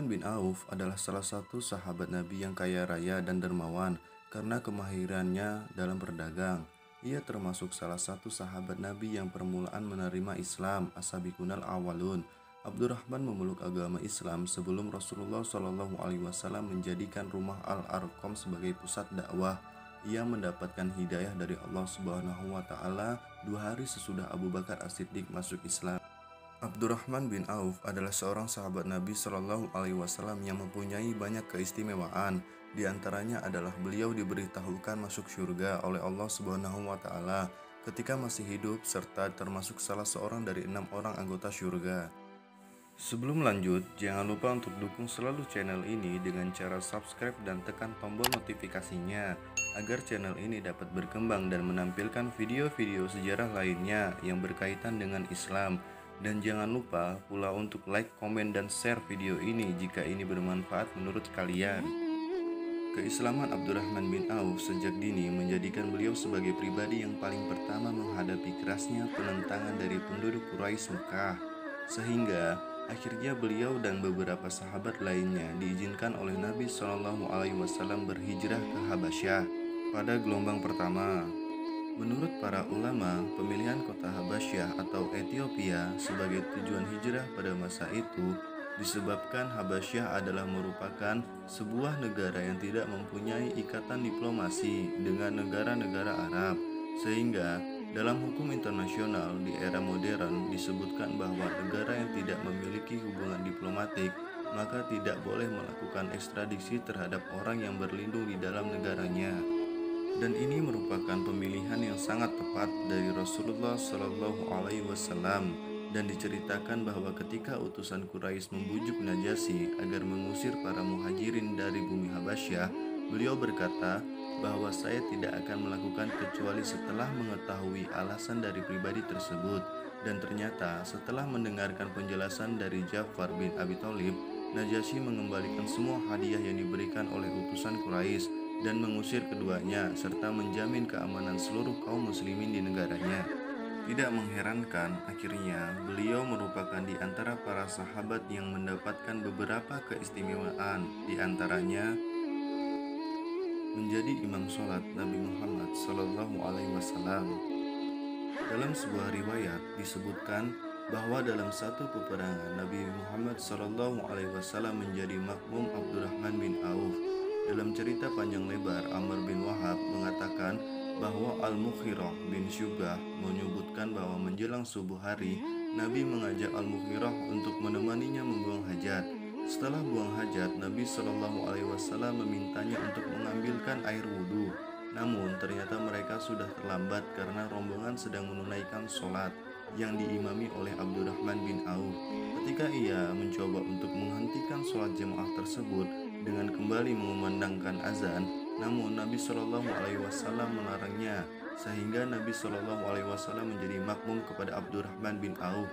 Abdurrahman bin Auf adalah salah satu sahabat Nabi yang kaya raya dan dermawan karena kemahirannya dalam berdagang. Ia termasuk salah satu sahabat Nabi yang permulaan menerima Islam, as-sabiqunal awalun. Abdurrahman memeluk agama Islam sebelum Rasulullah SAW menjadikan rumah Al-Arqam sebagai pusat dakwah. Ia mendapatkan hidayah dari Allah Subhanahu wa Ta'ala 2 hari sesudah Abu Bakar As-Siddiq masuk Islam. Abdurrahman bin Auf adalah seorang sahabat Nabi Shallallahu Alaihi Wasallam yang mempunyai banyak keistimewaan. Di antaranya adalah beliau diberitahukan masuk surga oleh Allah Subhanahu Wa Taala ketika masih hidup, serta termasuk salah seorang dari 6 orang anggota surga. Sebelum lanjut, jangan lupa untuk dukung selalu channel ini dengan cara subscribe dan tekan tombol notifikasinya agar channel ini dapat berkembang dan menampilkan video-video sejarah lainnya yang berkaitan dengan Islam. Dan jangan lupa pula untuk like, komen, dan share video ini jika ini bermanfaat menurut kalian. Keislaman Abdurrahman bin Auf sejak dini menjadikan beliau sebagai pribadi yang paling pertama menghadapi kerasnya penentangan dari penduduk Quraisy Mekah, sehingga akhirnya beliau dan beberapa sahabat lainnya diizinkan oleh Nabi Shallallahu Alaihi Wasallam berhijrah ke Habasyah pada gelombang pertama. Menurut para ulama, pemilihan kota Habasyah atau Ethiopia sebagai tujuan hijrah pada masa itu disebabkan Habasyah adalah merupakan sebuah negara yang tidak mempunyai ikatan diplomasi dengan negara-negara Arab, sehingga dalam hukum internasional di era modern disebutkan bahwa negara yang tidak memiliki hubungan diplomatik maka tidak boleh melakukan ekstradisi terhadap orang yang berlindung di dalam negaranya. Dan ini merupakan pemilihan yang sangat tepat dari Rasulullah Shallallahu Alaihi Wasallam, dan diceritakan bahwa ketika utusan Quraisy membujuk Najasyi agar mengusir para muhajirin dari bumi Habasyah, beliau berkata bahwa saya tidak akan melakukan kecuali setelah mengetahui alasan dari pribadi tersebut. Dan ternyata setelah mendengarkan penjelasan dari Ja'far bin Abi Thalib, Najasyi mengembalikan semua hadiah yang diberikan oleh utusan Quraisy dan mengusir keduanya serta menjamin keamanan seluruh kaum muslimin di negaranya. Tidak mengherankan, akhirnya beliau merupakan di antara para sahabat yang mendapatkan beberapa keistimewaan, di antaranya menjadi imam sholat Nabi Muhammad Sallallahu Alaihi Wasallam. Dalam sebuah riwayat disebutkan bahwa dalam satu peperangan Nabi Muhammad Sallallahu Alaihi Wasallam menjadi makmum Abdurrahman bin Auf. Dalam cerita panjang lebar, Amr bin Wahab mengatakan bahwa Al-Mughirah bin Syubah menyebutkan bahwa menjelang subuh hari, Nabi mengajak Al-Mughirah untuk menemaninya membuang hajat. Setelah buang hajat, Nabi Shallallahu Alaihi Wasallam memintanya untuk mengambilkan air wudhu. Namun ternyata mereka sudah terlambat karena rombongan sedang menunaikan sholat yang diimami oleh Abdurrahman bin Auf. Ketika ia mencoba untuk menghentikan sholat jemaah tersebut dengan kembali mengumandangkan azan, namun Nabi Shallallahu Alaihi Wasallam melarangnya, sehingga Nabi Shallallahu Alaihi Wasallam menjadi makmum kepada Abdurrahman bin Auf.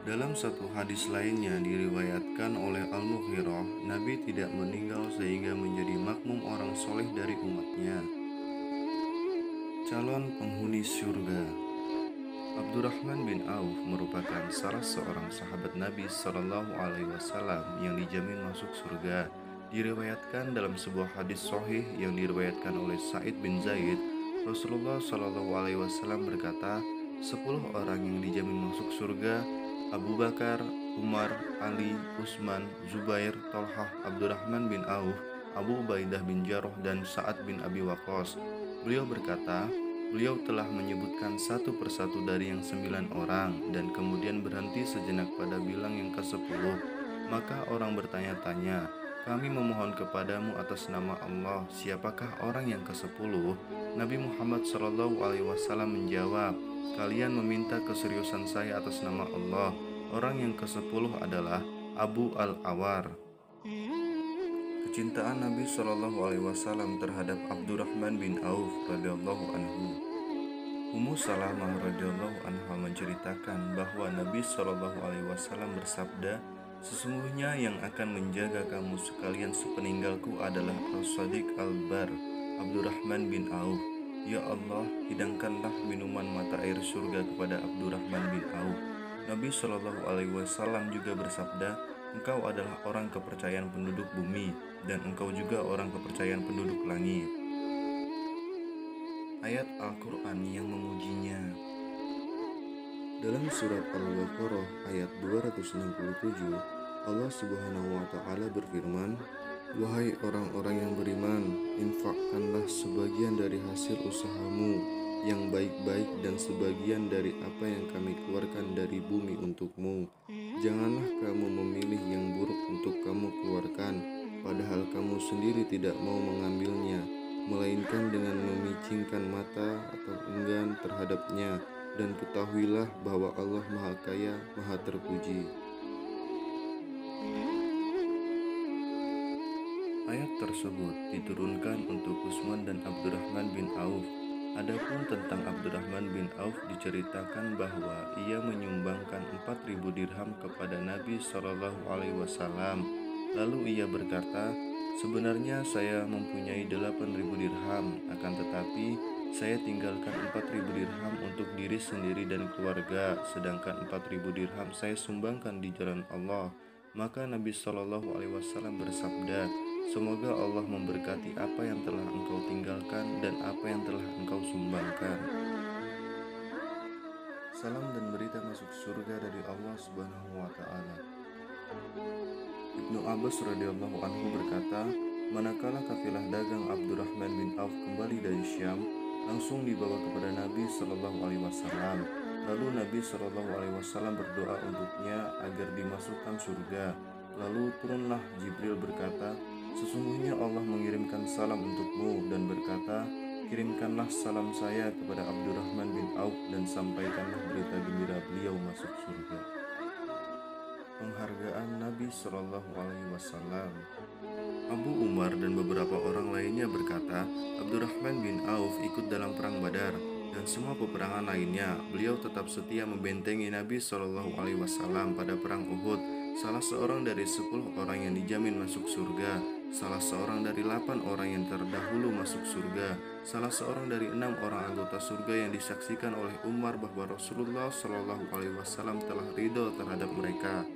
Dalam satu hadis lainnya diriwayatkan oleh Al-Mughirah, Nabi tidak meninggal sehingga menjadi makmum orang soleh dari umatnya. Calon penghuni surga. Abdurrahman bin Auf merupakan salah seorang sahabat Nabi Shallallahu Alaihi Wasallam yang dijamin masuk surga. Diriwayatkan dalam sebuah hadis sahih yang diriwayatkan oleh Sa'id bin Zaid, Rasulullah Shallallahu Alaihi Wasallam berkata, 10 orang yang dijamin masuk surga: Abu Bakar, Umar, Ali, Utsman, Zubair, Thalhah, Abdurrahman bin Auf, Abu Ubaidah bin Jarrah, dan Sa'ad bin Abi Waqqas. Beliau berkata, beliau telah menyebutkan satu persatu dari yang 9 orang dan kemudian berhenti sejenak pada bilang yang ke-10. Maka orang bertanya-tanya, kami memohon kepadamu atas nama Allah, siapakah orang yang ke-10? Nabi Muhammad SAW menjawab, kalian meminta keseriusan saya atas nama Allah. Orang yang ke-10 adalah Abu Al-Awar. Kecintaan Nabi SAW terhadap Abdurrahman bin Auf radhiyallahu anhu. Ummu Salamah radhiyallahu anha menceritakan bahwa Nabi SAW bersabda, sesungguhnya yang akan menjaga kamu sekalian sepeninggalku adalah As-Sadiq Al-Bar, Abdurrahman bin Auf. Ya Allah, hidangkanlah minuman mata air surga kepada Abdurrahman bin Auf. Nabi SAW juga bersabda, engkau adalah orang kepercayaan penduduk bumi, dan engkau juga orang kepercayaan penduduk langit. Ayat Al-Quran yang memujinya. Dalam surat Al-Baqarah ayat 267, Allah Subhanahu wa Ta'ala berfirman, "Wahai orang-orang yang beriman, infakkanlah sebagian dari hasil usahamu yang baik-baik dan sebagian dari apa yang kami keluarkan dari bumi untukmu. Janganlah kamu memilih yang buruk untuk kamu keluarkan, padahal kamu sendiri tidak mau mengambilnya, melainkan dengan memicingkan mata atau enggan terhadapnya. Dan ketahuilah bahwa Allah Maha Kaya, Maha Terpuji." Ayat tersebut diturunkan untuk Utsman dan Abdurrahman bin Auf. Adapun tentang Abdurrahman bin Auf diceritakan bahwa ia menyumbangkan 4.000 dirham kepada Nabi Shallallahu Alaihi Wasallam. Lalu ia berkata, "Sebenarnya saya mempunyai 8.000 dirham, akan tetapi saya tinggalkan 4.000 dirham untuk diri sendiri dan keluarga, sedangkan 4.000 dirham saya sumbangkan di jalan Allah." Maka Nabi Shallallahu Alaihi Wasallam bersabda, "Semoga Allah memberkati apa yang telah engkau tinggalkan dan apa yang telah engkau sumbangkan." Salam dan berita masuk surga dari Allah Subhanahu wa Ta'ala. Ibnu Abbas radhiyallahu anhu berkata, manakala kafilah dagang Abdurrahman bin Auf kembali dari Syam, langsung dibawa kepada Nabi Shallallahu Alaihi Wasallam. Lalu Nabi Shallallahu Alaihi Wasallam berdoa untuknya agar dimasukkan surga. Lalu turunlah Jibril berkata, "Sesungguhnya Allah mengirimkan salam untukmu," dan berkata, "Kirimkanlah salam saya kepada Abdurrahman bin Auf dan sampaikanlah berita gembira beliau masuk surga." Penghargaan Nabi Shallallahu Alaihi Wasallam. Abu Umar dan beberapa orang lainnya berkata, Abdurrahman bin Auf ikut dalam perang Badar dan semua peperangan lainnya. Beliau tetap setia membentengi Nabi Shallallahu Alaihi Wasallam pada perang Uhud. Salah seorang dari 10 orang yang dijamin masuk surga, salah seorang dari 8 orang yang terdahulu masuk surga, salah seorang dari 6 orang anggota surga yang disaksikan oleh Umar bahwa Rasulullah Shallallahu Alaihi Wasallam telah ridho terhadap mereka.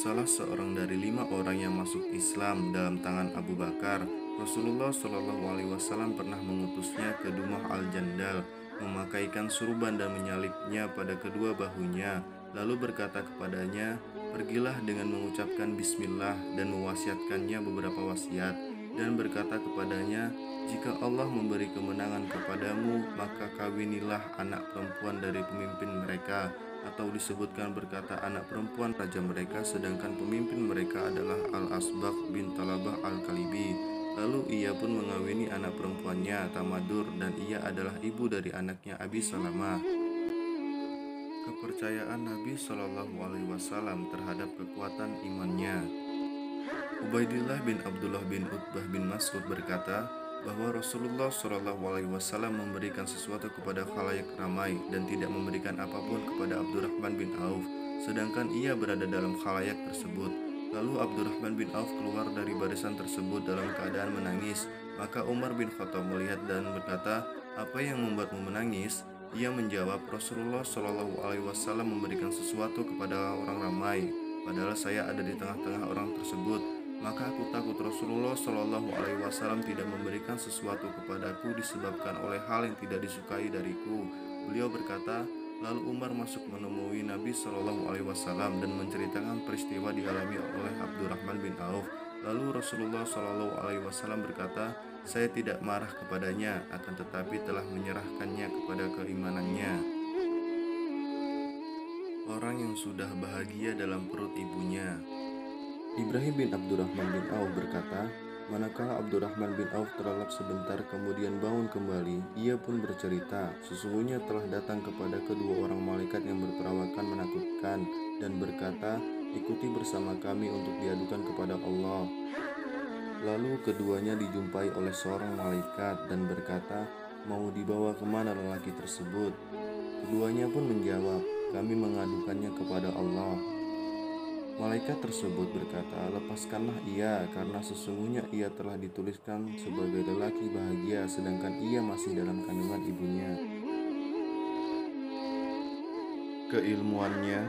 Salah seorang dari 5 orang yang masuk Islam dalam tangan Abu Bakar. Rasulullah Shallallahu Alaihi Wasallam pernah mengutusnya ke Dumah Al-Jandal, memakaikan surban dan menyalibnya pada kedua bahunya, lalu berkata kepadanya, "Pergilah dengan mengucapkan Bismillah," dan mewasiatkannya beberapa wasiat, dan berkata kepadanya, "Jika Allah memberi kemenangan kepadamu, maka kawinilah anak perempuan dari pemimpin mereka." Atau disebutkan berkata anak perempuan raja mereka, sedangkan pemimpin mereka adalah Al-Asbaq bin Talabah Al-Kalibi. Lalu ia pun mengawini anak perempuannya, Tamadur, dan ia adalah ibu dari anaknya Abi Salamah. Kepercayaan Nabi Shallallahu Alaihi Wasallam terhadap kekuatan imannya. Ubaidillah bin Abdullah bin Utbah bin Mas'ud berkata bahwa Rasulullah Shallallahu Alaihi Wasallam memberikan sesuatu kepada khalayak ramai dan tidak memberikan apapun kepada Abdurrahman bin Auf, sedangkan ia berada dalam khalayak tersebut. Lalu Abdurrahman bin Auf keluar dari barisan tersebut dalam keadaan menangis. Maka Umar bin Khattab melihat dan berkata, "Apa yang membuatmu menangis?" Ia menjawab, "Rasulullah Shallallahu Alaihi Wasallam memberikan sesuatu kepada orang ramai, padahal saya ada di tengah-tengah orang tersebut. Maka aku takut Rasulullah Shallallahu Alaihi Wasallam tidak memberikan sesuatu kepadaku disebabkan oleh hal yang tidak disukai dariku." Beliau berkata, lalu Umar masuk menemui Nabi Shallallahu Alaihi Wasallam dan menceritakan peristiwa dialami oleh Abdurrahman bin Auf. Lalu Rasulullah Shallallahu Alaihi Wasallam berkata, "Saya tidak marah kepadanya, akan tetapi telah menyerahkannya kepada keimanannya." Orang yang sudah bahagia dalam perut ibunya. Ibrahim bin Abdurrahman bin Auf berkata, manakala Abdurrahman bin Auf terlelap sebentar kemudian bangun kembali, ia pun bercerita, sesungguhnya telah datang kepada kedua orang malaikat yang berperawakan menakutkan dan berkata, "Ikuti bersama kami untuk diadukan kepada Allah." Lalu keduanya dijumpai oleh seorang malaikat dan berkata, "Mau dibawa kemana lelaki tersebut?" Keduanya pun menjawab, "Kami mengadukannya kepada Allah." Malaikat tersebut berkata, "Lepaskanlah ia, karena sesungguhnya ia telah dituliskan sebagai lelaki bahagia, sedangkan ia masih dalam kandungan ibunya." Keilmuannya.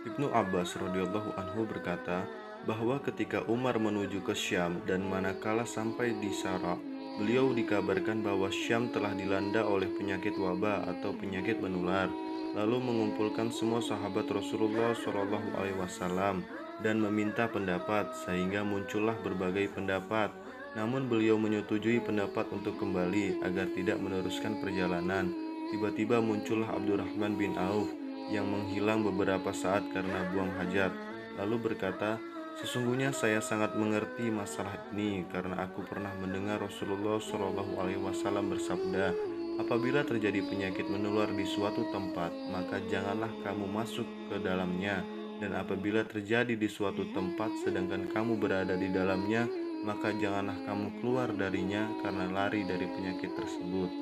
Ibnu Abbas radhiyallahu anhu berkata bahwa ketika Umar menuju ke Syam dan manakala sampai di Sara, beliau dikabarkan bahwa Syam telah dilanda oleh penyakit wabah atau penyakit menular, lalu mengumpulkan semua sahabat Rasulullah Shallallahu Alaihi Wasallam dan meminta pendapat sehingga muncullah berbagai pendapat. Namun beliau menyetujui pendapat untuk kembali agar tidak meneruskan perjalanan. Tiba-tiba muncullah Abdurrahman bin Auf yang menghilang beberapa saat karena buang hajat, lalu berkata, "Sesungguhnya saya sangat mengerti masalah ini karena aku pernah mendengar Rasulullah Shallallahu Alaihi Wasallam bersabda, apabila terjadi penyakit menular di suatu tempat, maka janganlah kamu masuk ke dalamnya, dan apabila terjadi di suatu tempat sedangkan kamu berada di dalamnya, maka janganlah kamu keluar darinya karena lari dari penyakit tersebut."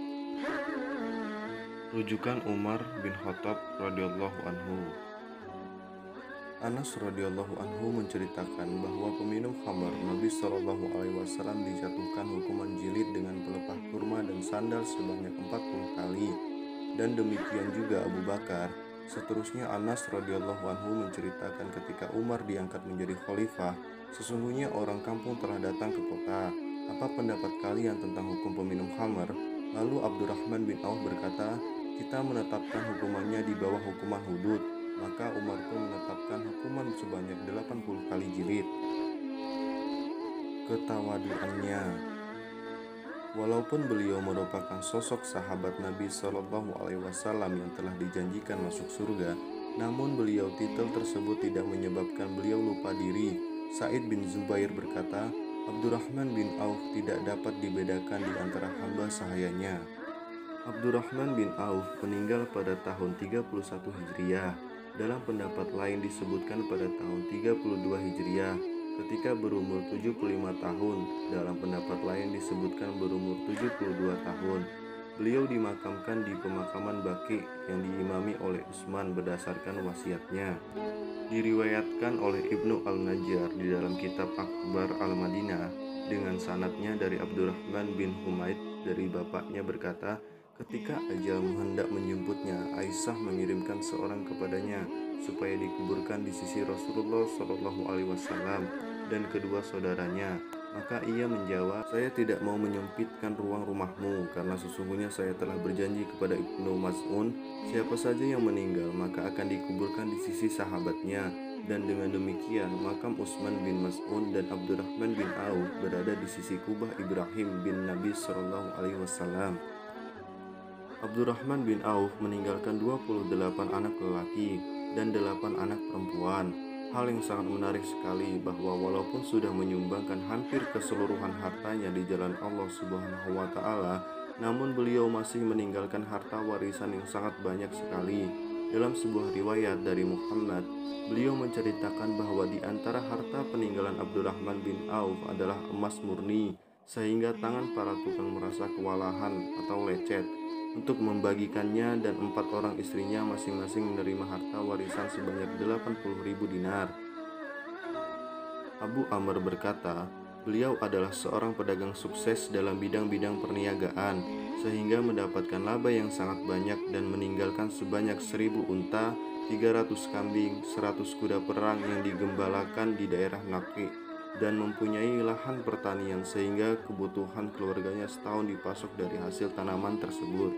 Rujukan Umar bin Khattab radhiyallahu anhu. Anas radhiyallahu anhu menceritakan bahwa peminum khamar Nabi Shallallahu Alaihi Wasallam dijatuhkan hukuman jilid dengan pelepah kurma dan sandal sebanyak 40 kali, dan demikian juga Abu Bakar. Seterusnya Anas radhiyallahu anhu menceritakan ketika Umar diangkat menjadi khalifah, sesungguhnya orang kampung telah datang ke kota. Apa pendapat kalian tentang hukum peminum khamar? Lalu Abdurrahman bin Auf berkata, kita menetapkan hukumannya di bawah hukuman hudud. Maka Umar pun menetapkan hukuman sebanyak 80 kali jilid. Ketawaduannya. Walaupun beliau merupakan sosok sahabat Nabi Shallallahu Alaihi Wasallam yang telah dijanjikan masuk surga, namun beliau titel tersebut tidak menyebabkan beliau lupa diri. Sa'id bin Zubair berkata, Abdurrahman bin Auf tidak dapat dibedakan di antara hamba sahayanya. Abdurrahman bin Auf meninggal pada tahun 31 Hijriah. Dalam pendapat lain disebutkan pada tahun 32 Hijriah ketika berumur 75 tahun. Dalam pendapat lain disebutkan berumur 72 tahun. Beliau dimakamkan di pemakaman Baqi yang diimami oleh Utsman berdasarkan wasiatnya. Diriwayatkan oleh Ibnu Al-Najjar di dalam kitab Akhbar Al-Madinah dengan sanadnya dari Abdurrahman bin Humaid dari bapaknya berkata, ketika ajal hendak menjemputnya, Aisyah mengirimkan seorang kepadanya supaya dikuburkan di sisi Rasulullah Shallallahu Alaihi Wasallam dan kedua saudaranya. Maka ia menjawab, saya tidak mau menyempitkan ruang rumahmu karena sesungguhnya saya telah berjanji kepada Ibnu Mas'un, siapa saja yang meninggal maka akan dikuburkan di sisi sahabatnya. Dan dengan demikian makam Utsman bin Mas'un dan Abdurrahman bin Auf berada di sisi kubah Ibrahim bin Nabi Shallallahu Alaihi Wasallam. Abdurrahman bin Auf meninggalkan 28 anak lelaki dan 8 anak perempuan. Hal yang sangat menarik sekali bahwa walaupun sudah menyumbangkan hampir keseluruhan hartanya di jalan Allah Subhanahu wa taala, namun beliau masih meninggalkan harta warisan yang sangat banyak sekali. Dalam sebuah riwayat dari Muhammad, beliau menceritakan bahwa di antara harta peninggalan Abdurrahman bin Auf adalah emas murni, sehingga tangan para tukang merasa kewalahan atau lecet untuk membagikannya, dan 4 orang istrinya masing-masing menerima harta warisan sebanyak 80.000 dinar. Abu Amr berkata, beliau adalah seorang pedagang sukses dalam bidang-bidang perniagaan, sehingga mendapatkan laba yang sangat banyak dan meninggalkan sebanyak 1.000 unta, 300 kambing, 100 kuda perang yang digembalakan di daerah Naqi, dan mempunyai lahan pertanian sehingga kebutuhan keluarganya setahun dipasok dari hasil tanaman tersebut.